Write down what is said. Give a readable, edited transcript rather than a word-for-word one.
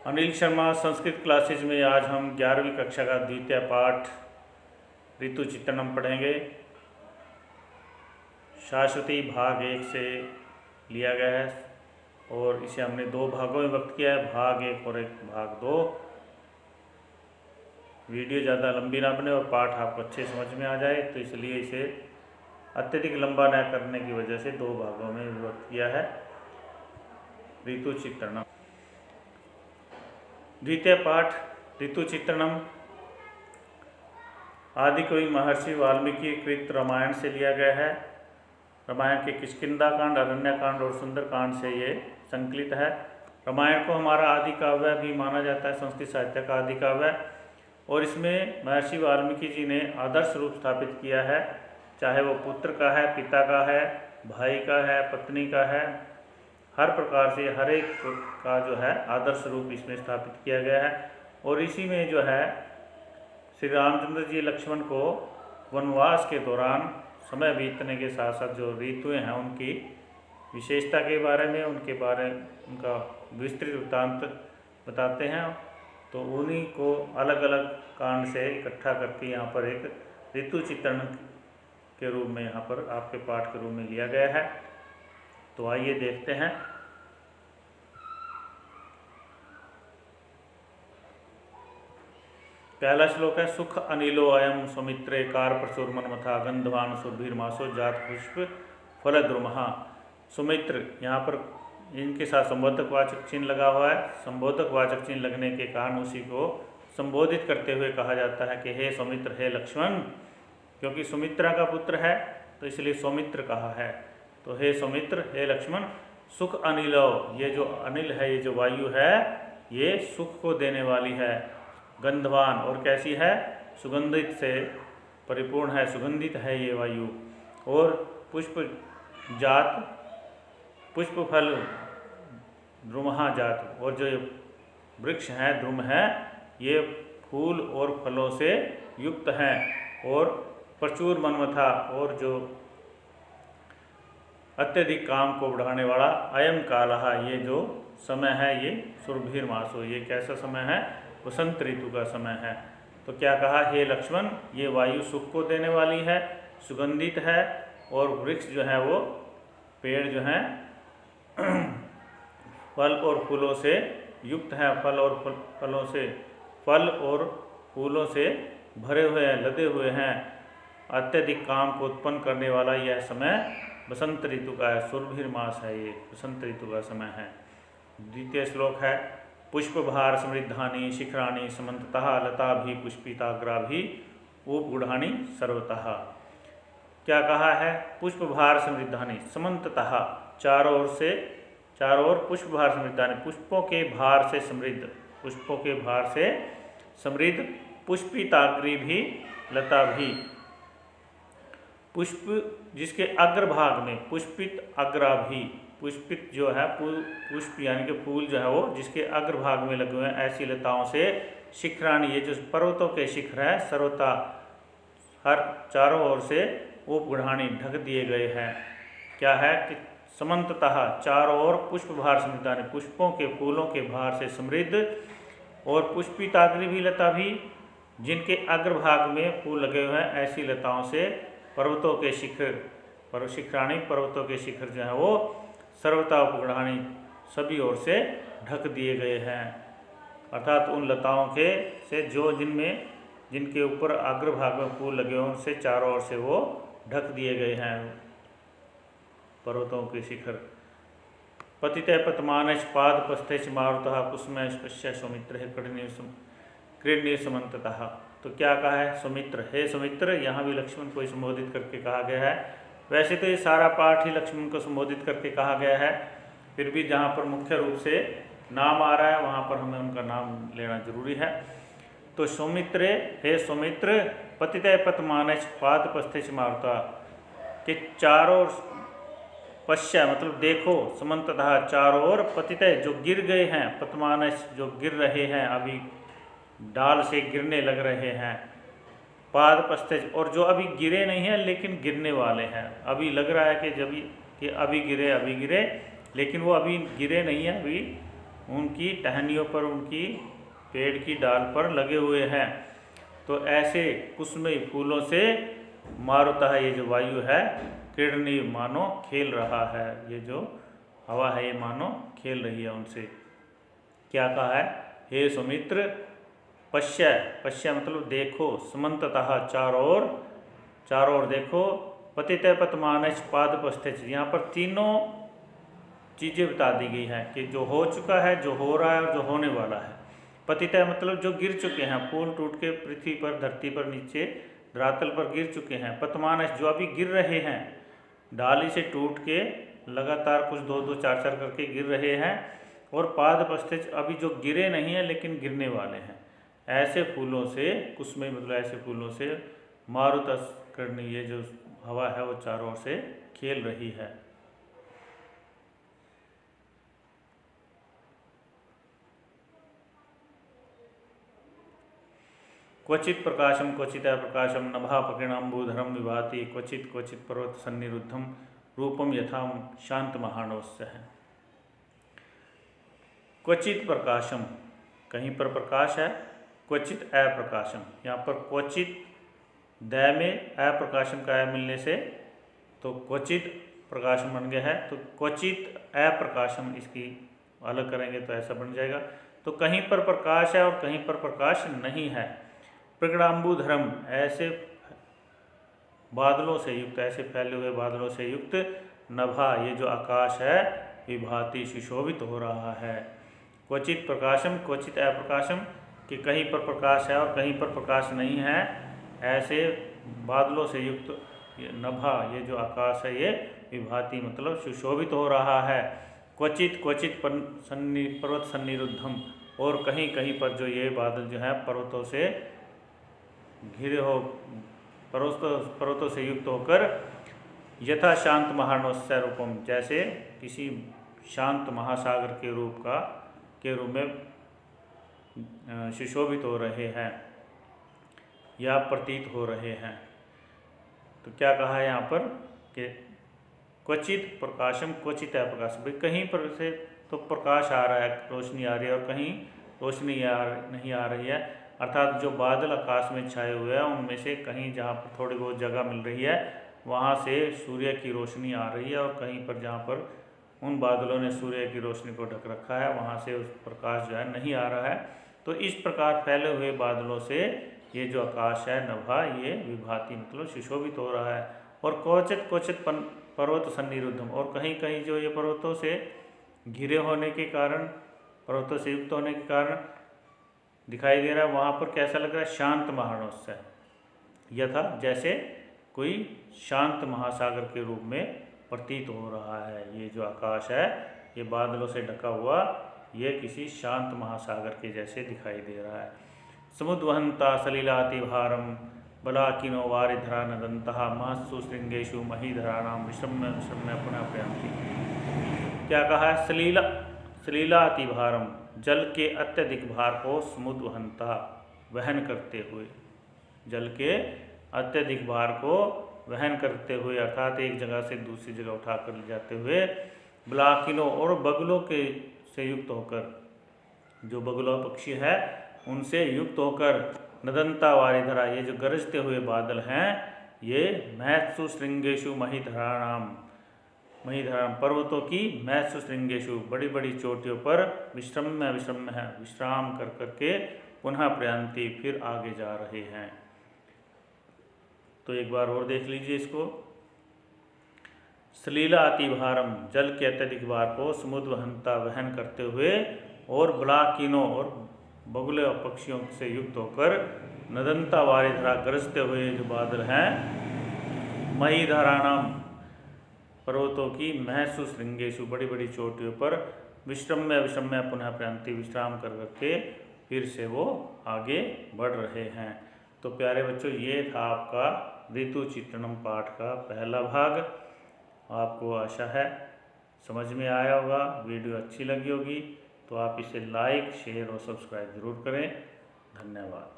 Anil Sharma Sanskrit classes में आज हम 11वीं कक्षा का द्वितीय पाठ ऋतु चित्रणम पढ़ेंगे। शाश्वती भाग 1 से लिया गया है और इसे हमने 2 भागों में व्यक्त किया है, भाग 1 और एक भाग 2। वीडियो ज़्यादा लंबी ना बने और पाठ आपको अच्छे समझ में आ जाए, तो इसलिए इसे अत्यधिक लंबा न करने की वजह से 2 भागों में विभक्त किया है। ऋतु चित्रणम द्वितीय पाठ ऋतु चित्रणम आदिकवि महर्षि वाल्मीकि कृत रामायण से लिया गया है। रामायण के किष्किंधा कांड, अरण्यकांड और सुंदरकांड से ये संकलित है। रामायण को हमारा आदि काव्य भी माना जाता है, संस्कृत साहित्य का आदि काव्य, और इसमें महर्षि वाल्मीकि जी ने आदर्श रूप स्थापित किया है, चाहे वो पुत्र का है, पिता का है, भाई का है, पत्नी का है, हर प्रकार से हर एक का जो है आदर्श रूप इसमें स्थापित किया गया है। और इसी में जो है श्री रामचंद्र जी लक्ष्मण को वनवास के दौरान समय बीतने के साथ साथ जो ऋतुएं हैं उनकी विशेषता के बारे में, उनका विस्तृत वृत्तांत बताते हैं। तो उन्हीं को अलग अलग कांड से इकट्ठा करके यहाँ पर एक ऋतु चित्रण के रूप में यहाँ पर आपके पाठ के रूप में लिया गया है। तो आइए देखते हैं। पहला श्लोक है, सुख अनिलो अयम सौमित्रे कार प्रचुर मनमथा गंधवान सुरभिर्मासो जात पुष्प फल द्रुमहा। सुमित्र यहाँ पर इनके साथ संबोधक वाचक चिन्ह लगा हुआ है। संबोधक वाचक चिन्ह लगने के कारण उसी को संबोधित करते हुए कहा जाता है कि हे सौमित्र, हे लक्ष्मण, क्योंकि सुमित्रा का पुत्र है तो इसलिए सौमित्र कहा है। तो हे सौमित्र, हे लक्ष्मण, सुख अनिलो, ये जो अनिल है, ये जो वायु है, ये सुख को देने वाली है। गंधवान, और कैसी है? सुगंधित से परिपूर्ण है, सुगंधित है ये वायु। और पुष्प जात, पुष्प फल द्रुमहा जात, और जो वृक्ष है, द्रुम है, ये फूल और फलों से युक्त हैं। और प्रचुर मनमथा, और जो अत्यधिक काम को बढ़ाने वाला, अयम कालहा, ये जो समय है, ये सुरभिर मासो, ये कैसा समय है? वसंत ऋतु का समय है। तो क्या कहा? हे लक्ष्मण, ये वायु सुख को देने वाली है, सुगंधित है, और वृक्ष जो है वो पेड़ जो हैं फल और फूलों से युक्त है, फल और फूलों से भरे हुए हैं, लदे हुए हैं। अत्यधिक काम को उत्पन्न करने वाला यह समय बसंत ऋतु का है, सुरभिर मास है, ये बसंत ऋतु का समय है। द्वितीय श्लोक है, पुष्पभार समृद्धानि शिखराणि समन्ततः लता भी पुष्पिताग्रा भी उपगूढ़ानि सर्वतः। क्या कहा है? पुष्पभार समृद्धानि समन्ततः, चारों ओर पुष्पभार समृद्धानि, पुष्पों के भार से समृद्ध, पुष्पों के भार से समृद्ध, पुष्पिताग्री भी लता भी, पुष्प जिसके अग्रभाग में, पुष्पित अग्रा भी, पुष्पित जो है पुष्प यानी कि फूल जो है वो जिसके अग्रभाग में लगे हुए हैं, ऐसी लताओं से शिखराणि, ये जो पर्वतों के शिखर है, सर्वता हर चारों ओर से उपगढ़ाणी ढक दिए गए हैं। क्या है कि समन्ततः, चारों ओर पुष्पभार समृद्धानि, पुष्पों के फूलों के भार से समृद्ध, और पुष्पिताग्री भी लता भी, जिनके अग्रभाग में फूल लगे हुए हैं, ऐसी लताओं से पर्वतों के शिखर, शिखराणी पर्वतों के शिखर जो है वो सर्वता उपगढ़ाणी, सभी ओर से ढक दिए गए हैं। अर्थात उन लताओं के से जो जिनके ऊपर अग्रभाग में फूल लगे हों, उनसे चारों ओर से वो ढक दिए गए हैं पर्वतों के शिखर। पतिते पतमानश्च पादपस्थैश्च मारुतः कुसुमैश्च पश्य सौमित्रः क्रीडनीय समन्ततः। तो क्या कहा है? सुमित्र, हे सुमित्र, यहाँ भी लक्ष्मण को संबोधित करके कहा गया है। वैसे तो ये सारा पाठ ही लक्ष्मण को संबोधित करके कहा गया है, फिर भी जहाँ पर मुख्य रूप से नाम आ रहा है वहाँ पर हमें उनका नाम लेना जरूरी है। तो सौमित्रे, हे सौमित्र, पतितः पतमानश्च पादपस्थैश्च मारुतः, के चारों पश्य मतलब देखो, समन्ततः चारों ओर, पतितः जो गिर गए हैं, पतमानश्च जो गिर रहे हैं, अभी डाल से गिरने लग रहे हैं, पादपस्थैश्च, और जो अभी गिरे नहीं हैं लेकिन गिरने वाले हैं, अभी लग रहा है कि अभी गिरे, लेकिन वो अभी गिरे नहीं हैं, अभी उनकी टहनियों पर, उनकी पेड़ की डाल पर लगे हुए हैं। तो ऐसे कुसुमई फूलों से मारुतः, ये जो वायु है, क्रीडनी मानो खेल रहा है, ये जो हवा है ये मानो खेल रही है उनसे। क्या कहा है? हे सुमित्र, पश्य, पश्य मतलब देखो, समन्ततः चारों ओर देखो, पतितः पतमानश्च पादपस्थित, यहाँ पर तीनों चीज़ें बता दी गई हैं कि जो हो चुका है, जो हो रहा है और जो होने वाला है। पतितः मतलब जो गिर चुके हैं, फूल टूट के पृथ्वी पर, धरती पर, नीचे धरातल पर गिर चुके हैं। पतमानश्च जो अभी गिर रहे हैं, डाली से टूट के लगातार कुछ 2-2, 4-4 करके गिर रहे हैं। और पादपस्थित अभी जो गिरे नहीं हैं लेकिन गिरने वाले हैं। ऐसे फूलों से, कुसुमई मतलब ऐसे फूलों से मारुतः करनी, ये जो हवा है वो चारों ओर से खेल रही है। क्वचित प्रकाशम क्वचित अप्रकाशम नभा पकिणाम्बूधरम विभाति क्वचित क्वचित पर्वत सन्निरुद्धम रूपम यथा शांत महानोस्य है। क्वचित प्रकाशम, कहीं पर प्रकाश है, क्वचित अप्रकाशम, यहाँ पर क्वचित द में अप्रकाशम का मिलने से तो क्वचित प्रकाशम बन गया है। तो क्वचित अप्रकाशम, इसकी अलग करेंगे तो ऐसा बन जाएगा। तो कहीं पर प्रकाश है और कहीं पर प्रकाश नहीं है। प्रगड़ाम्बुधरम, ऐसे बादलों से युक्त, ऐसे फैले हुए बादलों से युक्त, नभा, ये जो आकाश है, विभाति, सुशोभित हो रहा है। क्वचित प्रकाशम क्वचित अप्रकाशम, कि कहीं पर प्रकाश है और कहीं पर प्रकाश नहीं है। ऐसे बादलों से युक्त नभा, ये जो आकाश है, ये विभाति मतलब सुशोभित हो रहा है। क्वचित क्वचित पर्वत सन्निरुद्धम, और कहीं कहीं पर जो ये बादल जो है पर्वतों से घिरे हो, पर्वतों से युक्त होकर, यथा शांत महानोस्य रूपम, जैसे किसी शांत महासागर के रूप में सुशोभित हो रहे हैं या प्रतीत हो रहे हैं। तो क्या कहा है यहाँ पर कि क्वचित प्रकाशम क्वचित अप्रकाशम, कहीं पर से तो प्रकाश आ रहा है, रोशनी आ रही है, और कहीं रोशनी नहीं आ रही है। अर्थात जो बादल आकाश में छाए हुए हैं उनमें से कहीं जहाँ पर थोड़ी बहुत जगह मिल रही है वहाँ से सूर्य की रोशनी आ रही है, और कहीं पर जहाँ पर उन बादलों ने सूर्य की रोशनी को ढक रखा है वहाँ से उस प्रकाश जो है नहीं आ रहा है। तो इस प्रकार फैले हुए बादलों से ये जो आकाश है नभा, ये विभाति मतलब सुशोभित हो रहा है। और क्वचित क्वचित पर्वत सन्निरुद्धम, और कहीं कहीं जो ये पर्वतों से घिरे होने के कारण, पर्वतों से युक्त होने के कारण दिखाई दे रहा है, वहाँ पर कैसा लग रहा है? शांत महानोस्य, यथा जैसे कोई शांत महासागर के रूप में प्रतीत हो रहा है। ये जो आकाश है, ये बादलों से ढका हुआ, ये किसी शांत महासागर के जैसे दिखाई दे रहा है। समुद्वहंता सलिलाति भारम बलाकिनो वारिधरा नदंतः महत्सु श्रृंगेशु महीधराणाम विषम्य विषम्य पुनः प्रयांति। क्या कहा है? सलीलाति भारम, जल के अत्यधिक भार को समुद्वहंता, वहन करते हुए, जल के अत्यधिक भार को वहन करते हुए, अर्थात एक जगह से दूसरी जगह उठा कर ले जाते हुए, बलाकिनों और बगुलों के से युक्त होकर, जो बगुला पक्षी है उनसे युक्त होकर, नदंता वारिधरा, ये जो गरजते हुए बादल हैं, ये महत्सु श्रृंगेशु महीधराणाम, पर्वतों की महत्सु श्रृंगेशु, बड़ी बड़ी चोटियों पर विश्रम्य विश्रम्य है, विश्राम कर करके पुनः प्रयांति, फिर आगे जा रहे हैं। तो एक बार और देख लीजिए इसको। सलीला अति भारम, जल के अत्यधिक भार को समुद्वहंता, वहन करते हुए, और बलाकिनों और बगुले और पक्षियों से युक्त होकर, नदंता वारिधरा, गरजते हुए जो बादल हैं, महीधराणाम, पर्वतों की, महत्सु श्रृंगेशु, बड़ी बड़ी चोटियों पर, विश्रम्य विश्रम्य पुनः प्रयांति, विश्राम कर करके फिर से वो आगे बढ़ रहे हैं। तो प्यारे बच्चों, ये था आपका ऋतु चित्रणम पाठ का पहला भाग। आपको आशा है समझ में आया होगा, वीडियो अच्छी लगी होगी, तो आप इसे लाइक, शेयर और सब्सक्राइब ज़रूर करें। धन्यवाद।